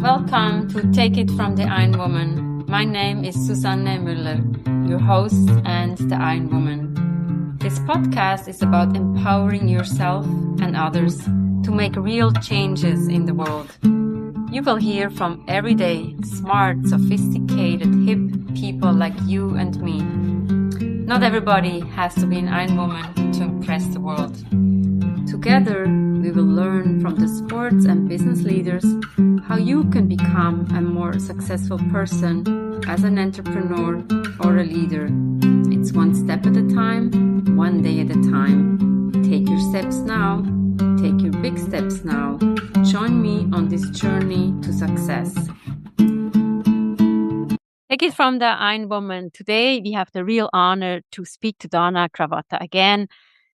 Welcome to Take It from the Iron Woman. My name is Susanne Müller, your host and the Iron Woman. This podcast is about empowering yourself and others to make real changes in the world. You will hear from everyday, smart, sophisticated, hip people like you and me. Not everybody has to be an Iron Woman to impress the world. Together, we will learn from the sports and business leaders how you can become a more successful person as an entrepreneur or a leader. It's one step at a time, one day at a time. Take your steps now. Take your big steps now. Join me on this journey to success. Take it from the Iron Woman. Today, we have the real honor to speak to Donna Cravotta again.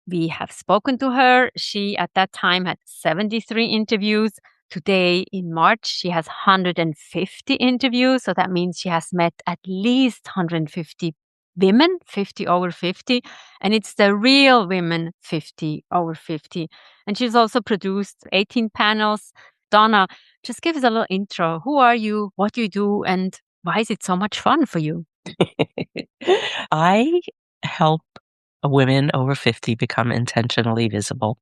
We have spoken to her. She, at that time, had 73 interviews. Today, in March, she has 150 interviews. So that means she has met at least 150 women, 50 over 50. And it's the real women, 50 over 50. And she's also produced 18 panels. Donna, just give us a little intro. Who are you? What do you do? And why is it so much fun for you? I help women over 50 become intentionally visible.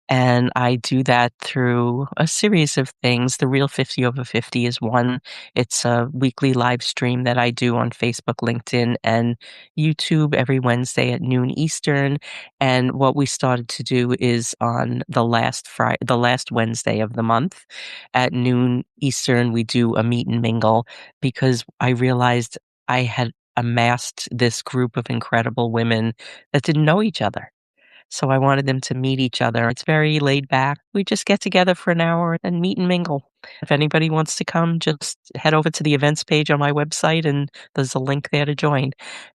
And I do that through a series of things. The Real 50 Over 50 is one. It's a weekly live stream that I do on Facebook, LinkedIn, and YouTube every Wednesday at noon Eastern. And what we started to do is on the last Wednesday of the month at noon Eastern, we do a meet and mingle because I realized I had amassed this group of incredible women that didn't know each other. So I wanted them to meet each other. It's very laid back. We just get together for an hour and meet and mingle. If anybody wants to come, just head over to the events page on my website and there's a link there to join.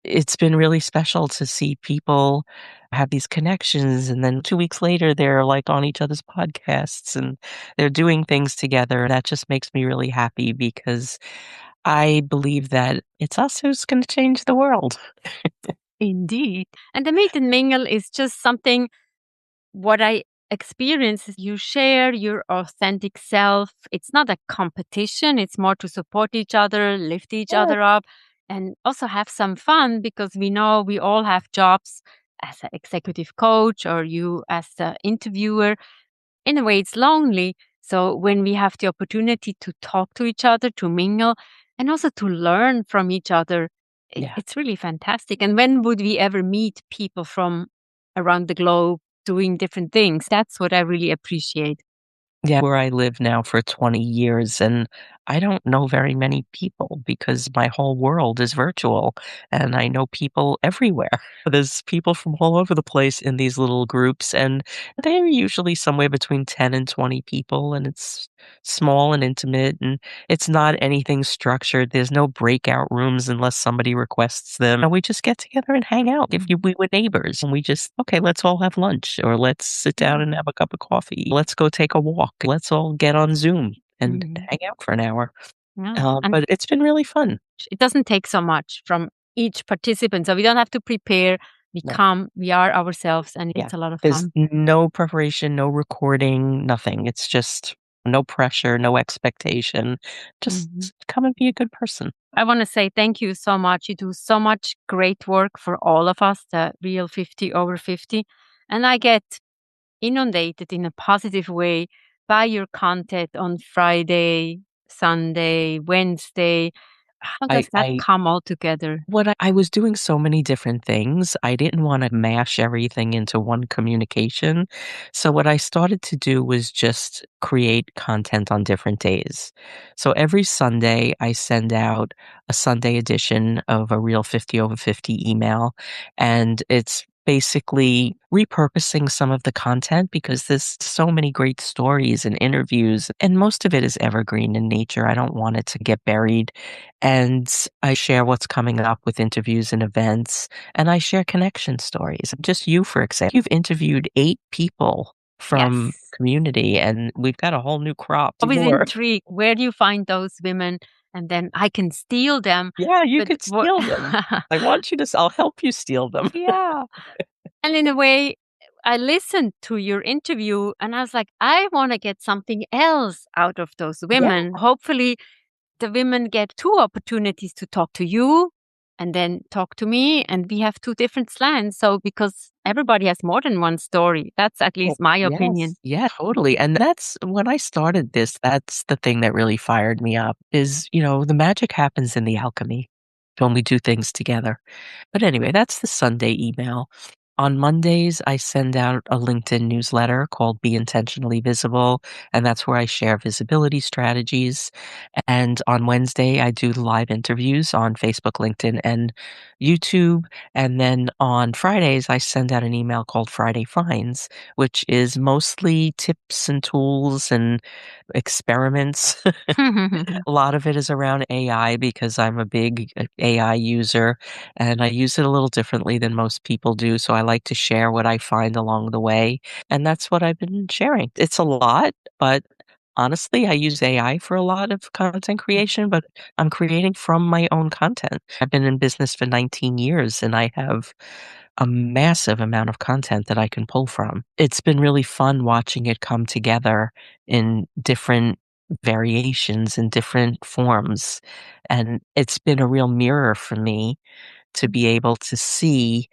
It's been really special to see people have these connections, and then 2 weeks later they're like on each other's podcasts and they're doing things together. That just makes me really happy because I believe that it's us who's going to change the world. Indeed. And the meet and mingle is just something, what I experience is you share your authentic self. It's not a competition. It's more to support each other, lift each other up, and also have some fun because we know we all have jobs as an executive coach or you as the interviewer. In a way, it's lonely. So when we have the opportunity to talk to each other, to mingle, and also to learn from each other, it's really fantastic. And when would we ever meet people from around the globe doing different things? That's what I really appreciate. Yeah, where I live now for 20 years, and I don't know very many people because my whole world is virtual, and I know people everywhere. There's people from all over the place in these little groups, and they're usually somewhere between 10 and 20 people, and it's small and intimate, and it's not anything structured. There's no breakout rooms unless somebody requests them. And we just get together and hang out. We were neighbors, and we just, okay, let's all have lunch, or let's sit down and have a cup of coffee. Let's go take a walk. Let's all get on Zoom and hang out for an hour. Yeah. But it's been really fun. It doesn't take so much from each participant. So we don't have to prepare. We come, we are ourselves, and it's a lot of There's fun. no preparation, no recording, nothing. It's just no pressure, no expectation. Just come and be a good person. I want to say thank you so much. You do so much great work for all of us, the Real 50 Over 50. And I get inundated in a positive way by your content on Friday, Sunday, Wednesday. How does that come all together? I was doing so many different things. I didn't want to mash everything into one communication. So what I started to do was just create content on different days. So every Sunday, I send out a Sunday edition of a Real 50 Over 50 email, and it's basically repurposing some of the content because there's so many great stories and interviews, and most of it is evergreen in nature. I don't want it to get buried. And I share what's coming up with interviews and events, and I share connection stories. Just you, for example, you've interviewed 8 people from community, and we've got a whole new crop. I was intrigued. Where do you find those women? And then I can steal them. Yeah, you could steal them. I want you to, I'll help you steal them. Yeah. And in a way, I listened to your interview and I was like, I want to get something else out of those women. Hopefully, the women get two opportunities to talk to you and then talk to me, and we have two different slants. So, because everybody has more than one story, that's at least my opinion. Yeah, totally. And that's when I started this, that's the thing that really fired me up is, the magic happens in the alchemy when we do things together. But anyway, that's the Sunday email. On Mondays, I send out a LinkedIn newsletter called Be Intentionally Visible, and that's where I share visibility strategies. And on Wednesday, I do live interviews on Facebook, LinkedIn, and YouTube. And then on Fridays, I send out an email called Friday Finds, which is mostly tips and tools and experiments. A lot of it is around AI because I'm a big AI user and I use it a little differently than most people do. So I like to share what I find along the way. And that's what I've been sharing. It's a lot, but honestly, I use AI for a lot of content creation, but I'm creating from my own content. I've been in business for 19 years and I have a massive amount of content that I can pull from. It's been really fun watching it come together in different variations in different forms. And it's been a real mirror for me to be able to see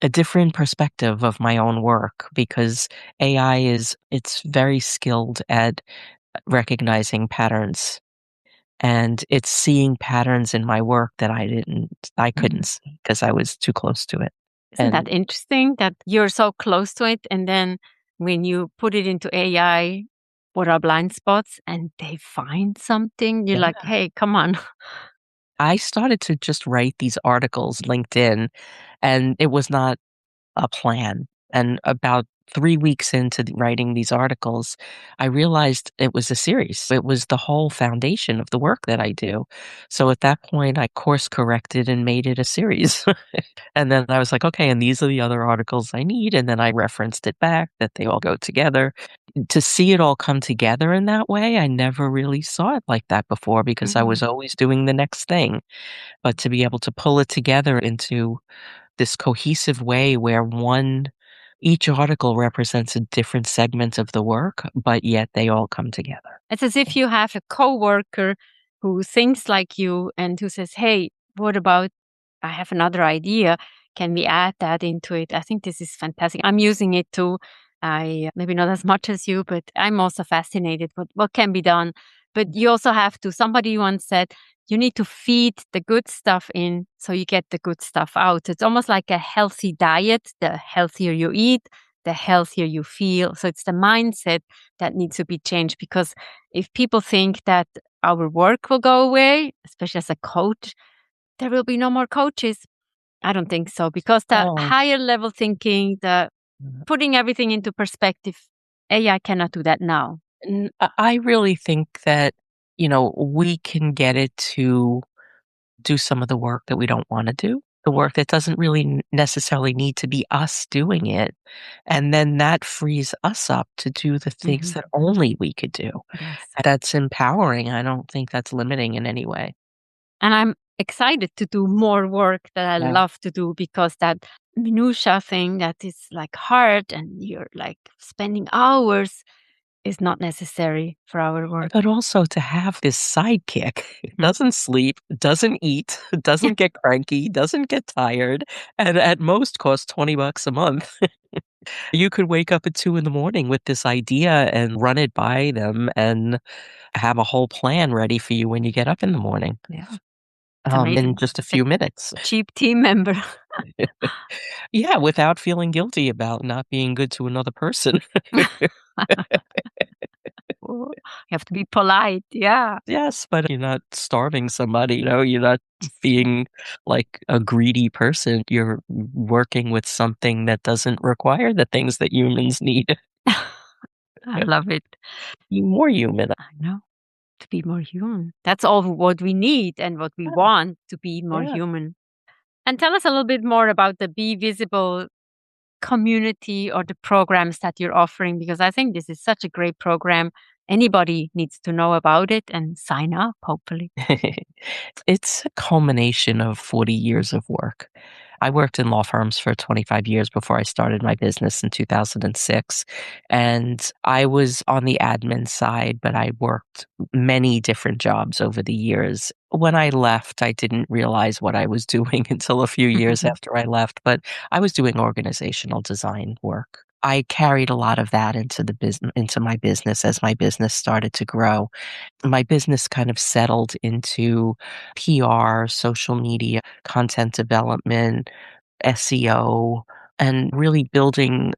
a different perspective of my own work because it's very skilled at recognizing patterns and it's seeing patterns in my work that I couldn't see because I was too close to it. Isn't that interesting that you're so close to it? And then when you put it into AI, what are blind spots and they find something, you're like, hey, come on. I started to just write these articles, LinkedIn, and it was not a plan. And about 3 weeks into writing these articles, I realized it was a series. It was the whole foundation of the work that I do. So at that point, I course corrected and made it a series. And then I was like, okay, and these are the other articles I need. And then I referenced it back that they all go together. To see it all come together in that way, I never really saw it like that before because I was always doing the next thing. But to be able to pull it together into this cohesive way where each article represents a different segment of the work, but yet they all come together. It's as if you have a coworker who thinks like you and who says, hey, what about, I have another idea. Can we add that into it? I think this is fantastic. I'm using it too. Maybe not as much as you, but I'm also fascinated with what can be done. But you also have to, somebody once said, you need to feed the good stuff in so you get the good stuff out. It's almost like a healthy diet. The healthier you eat, the healthier you feel. So it's the mindset that needs to be changed because if people think that our work will go away, especially as a coach, there will be no more coaches. I don't think so because the higher level thinking, the putting everything into perspective, AI cannot do that now. I really think that, we can get it to do some of the work that we don't want to do, the work that doesn't really necessarily need to be us doing it. And then that frees us up to do the things that only we could do. Yes. That's empowering. I don't think that's limiting in any way. And I'm excited to do more work that I love to do because that minutia thing that is like hard and you're like spending hours is not necessary for our work. But also to have this sidekick, doesn't sleep, doesn't eat, doesn't get cranky, doesn't get tired, and at most costs $20 a month. You could wake up at 2 in the morning with this idea and run it by them and have a whole plan ready for you when you get up in the morning. Yeah. In just a few minutes. Cheap team member. Yeah, without feeling guilty about not being good to another person. You have to be polite. Yeah. Yes, but you're not starving somebody, you're not being like a greedy person. You're working with something that doesn't require the things that humans need. I love it. Be more human. I know. To be more human. That's all what we need and what we want to be more human. And tell us a little bit more about the Be Visible community or the programs that you're offering, because I think this is such a great program. Anybody needs to know about it and sign up, hopefully. It's a culmination of 40 years of work. I worked in law firms for 25 years before I started my business in 2006. And I was on the admin side, but I worked many different jobs over the years. When I left, I didn't realize what I was doing until a few years after I left, but I was doing organizational design work. I carried a lot of that into my business as my business started to grow. My business kind of settled into PR, social media, content development, SEO, and really building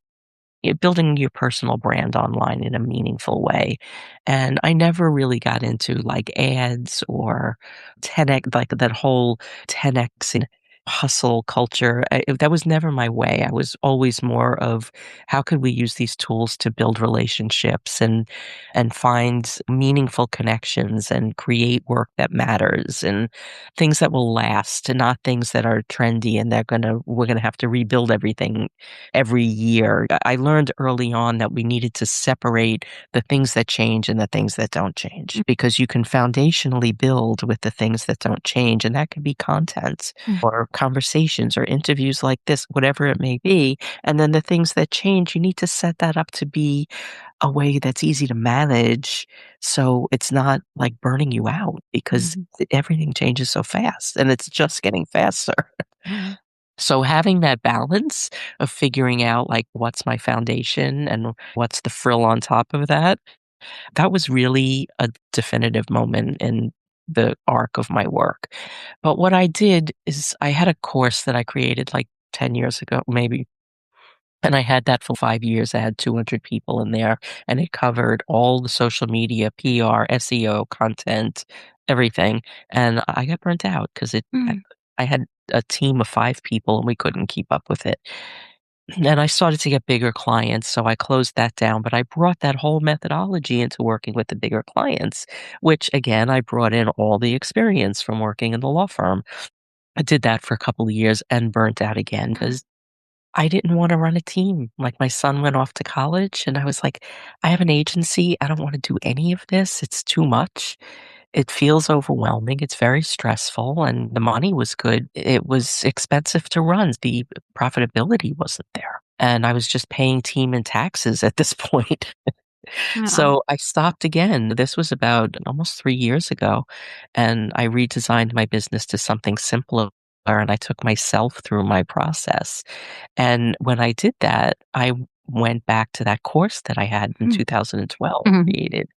your personal brand online in a meaningful way. And I never really got into like ads or 10x, like that whole 10x and hustle culture. That was never my way. I was always more of how could we use these tools to build relationships and find meaningful connections and create work that matters and things that will last and not things that are trendy and we're gonna have to rebuild everything every year. I learned early on that we needed to separate the things that change and the things that don't change because you can foundationally build with the things that don't change, and that can be content or conversations or interviews like this, whatever it may be. And then the things that change, you need to set that up to be a way that's easy to manage so it's not like burning you out because everything changes so fast and it's just getting faster. So having that balance of figuring out like what's my foundation and what's the frill on top of that, that was really a definitive moment in the arc of my work. But what I did is I had a course that I created like 10 years ago, maybe. And I had that for 5 years. I had 200 people in there, and it covered all the social media, PR, SEO, content, everything. And I got burnt out because I had a team of 5 people, and we couldn't keep up with it. And I started to get bigger clients, so I closed that down, but I brought that whole methodology into working with the bigger clients, which again, I brought in all the experience from working in the law firm. I did that for a couple of years and burnt out again because I didn't wanna run a team. Like, my son went off to college, and I was like, "I have an agency. I don't wanna do any of this. It's too much. It feels overwhelming. It's very stressful," and the money was good. It was expensive to run. The profitability wasn't there, and I was just paying team and taxes at this point. Yeah. So, I stopped again. This was about almost 3 years ago, and I redesigned my business to something simpler, and I took myself through my process. And when I did that, I went back to that course that I had in 2012 created,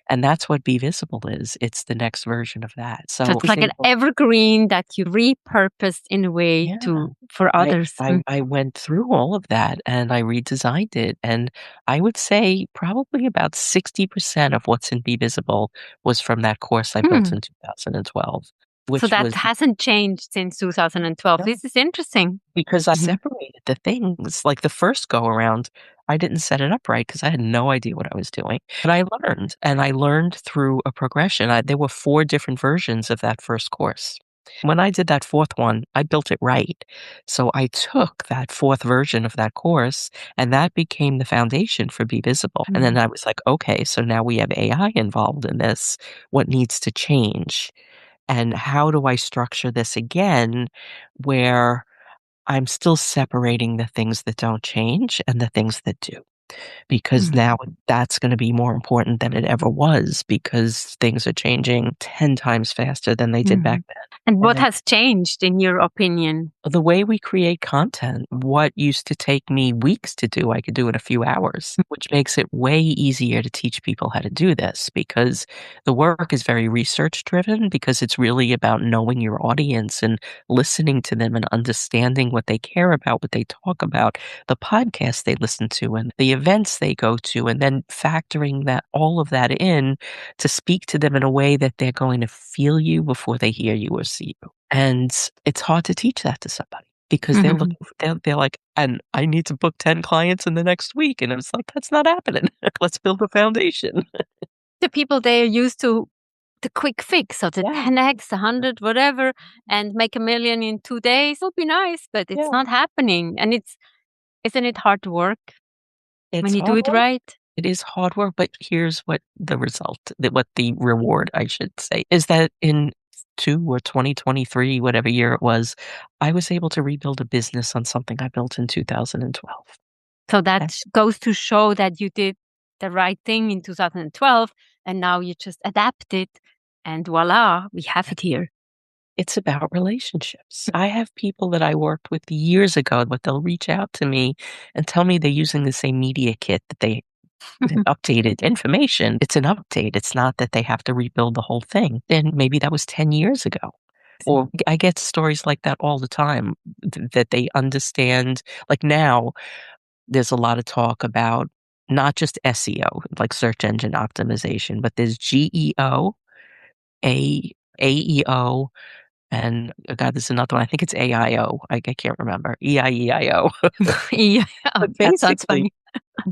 and that's what Be Visible is. It's the next version of that. So So it's like an evergreen that you repurposed in a way yeah, for others. I went through all of that and I redesigned it, and I would say probably about 60% of what's in Be Visible was from that course I built in 2012, So which that was hasn't changed since 2012. This is interesting. because I separated the things, like, the first go around, I didn't set it up right because I had no idea what I was doing, but I learned, and I learned through a progression. There were 4 different versions of that first course. When I did that 4th one, I built it right. So I took that 4th version of that course, and that became the foundation for Be Visible, and then I was like, "Okay, so now we have AI involved in this. What needs to change? And how do I structure this again where I'm still separating the things that don't change and the things that do, because now that's gonna be more important than it ever was because things are changing 10 times faster than they did back then. And And what then has changed in your opinion? the way we create content, what used to take me weeks to do, I could do in a few hours, which makes it way easier to teach people how to do this because the work is very research driven because it's really about knowing your audience and listening to them and understanding what they care about, what they talk about, the podcasts they listen to and the events they go to, and then factoring that all of that in to speak to them in a way that they're going to feel you before they hear you or see you. And it's hard to teach that to somebody because they're looking for, they're like, and I need to book 10 clients in the next week. And it's like, that's not happening. Let's build a foundation. The people, they are used to the quick fix, so the Yeah. 10x, 100, whatever, and make 1 million in 2 days would be nice, but it's Yeah. not happening. And isn't it hard work when It's you do hard it work. right? It is hard work, but here's what the result, what the reward, I should say, is that in 2022 or 2023, whatever year it was, I was able to rebuild a business on something I built in 2012. So that goes to show that you did the right thing in 2012, and now you just adapt it, and voila, we have it here. It's about relationships. I have people that I worked with years ago, but they'll reach out to me and tell me they're using the same media kit that they updated information. It's an update. It's not that they have to rebuild the whole thing. And maybe that was 10 years ago. Or I get stories like that all the time that they understand. Like now, there's a lot of talk about not just SEO, like search engine optimization, but there's GEO, AEO, and God, there's another one. I think it's AIO. I can't remember. EIEIO. Yeah, But that sounds funny.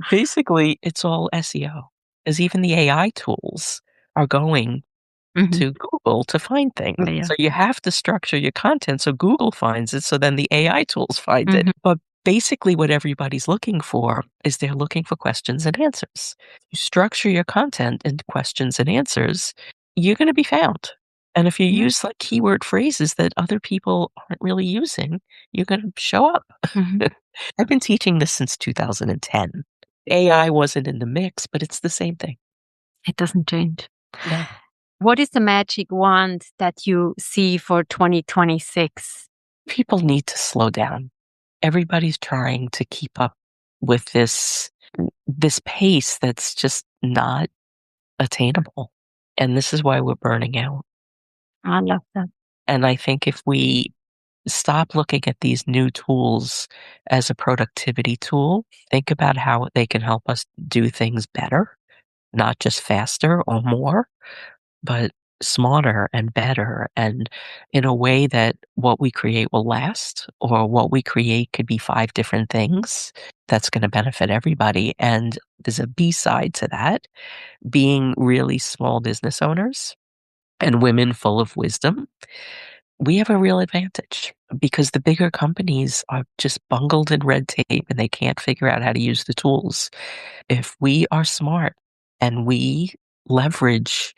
basically, it's all SEO. As even the AI tools are going to Google to find things. Yeah. So you have to structure your content so Google finds it, so then the AI tools find it. But basically what everybody's looking for is they're looking for questions and answers. You structure your content into questions and answers, you're going to be found. And if you use like keyword phrases that other people aren't really using, you're going to show up. I've been teaching this since 2010. AI wasn't in the mix, but it's the same thing. It doesn't change. No. What is the magic wand that you see for 2026? People need to slow down. Everybody's trying to keep up with this pace that's just not attainable. And this is why we're burning out. I love that. And I think if we stop looking at these new tools as a productivity tool, think about how they can help us do things better, not just faster or more, but smarter and better, and in a way that what we create will last, or what we create could be 5 different things that's going to benefit everybody. And there's a B side to that, being really small business owners and women full of wisdom. We have a real advantage because the bigger companies are just bungled in red tape and they can't figure out how to use the tools. If we are smart and we leverage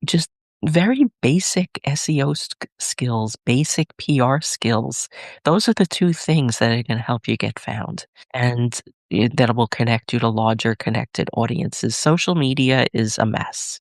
just very basic SEO skills, basic PR skills, those are the 2 things that are going to help you get found, and that will connect you to larger connected audiences. Social media is a mess.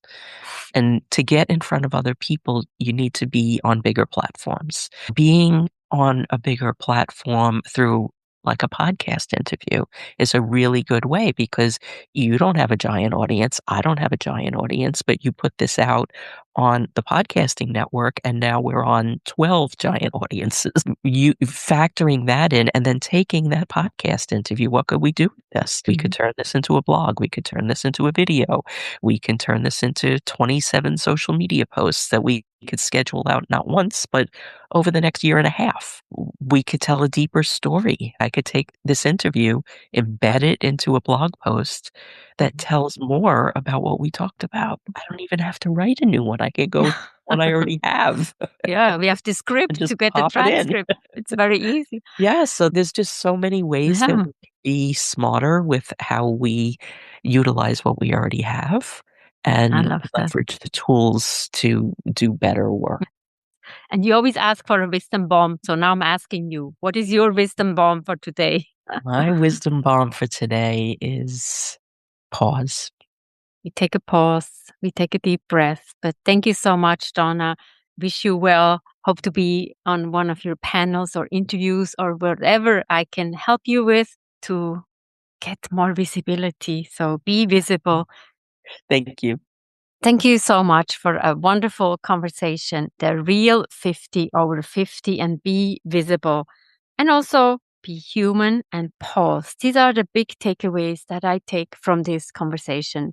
And to get in front of other people, you need to be on bigger platforms. Being on a bigger platform through like a podcast interview is a really good way because you don't have a giant audience. I don't have a giant audience, but you put this out on the podcasting network and now we're on 12 giant audiences. You factoring that in and then taking that podcast interview, what could we do with this? We could turn this into a blog. We could turn this into a video. We can turn this into 27 social media posts that we could schedule out not once, but over the next year and a half. We could tell a deeper story. I could take this interview, embed it into a blog post that tells more about what we talked about. I don't even have to write a new one. I can go one I already have. Yeah, we have the script to get the transcript. It's very easy. Yeah, so there's just so many ways that we can be smarter with how we utilize what we already have and leverage the tools to do better work. And you always ask for a wisdom bomb. So now I'm asking you, what is your wisdom bomb for today? My wisdom bomb for today is pause. We take a pause. We take a deep breath. But thank you so much, Donna. Wish you well. Hope to be on one of your panels or interviews or whatever I can help you with to get more visibility. So be visible. Thank you. Thank you so much for a wonderful conversation. The real 50 over 50 and be visible. And also be human and pause. These are the big takeaways that I take from this conversation.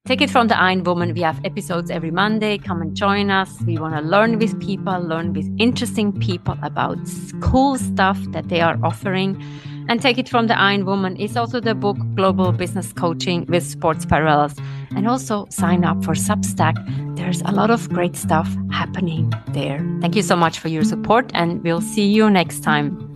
Take it from the Iron Woman. We have episodes every Monday. Come and join us. We want to learn with people, learn with interesting people about cool stuff that they are offering. And Take It from the Iron Woman is also the book Global Business Coaching with Sports Parallels. And also sign up for Substack. There's a lot of great stuff happening there. Thank you so much for your support and we'll see you next time.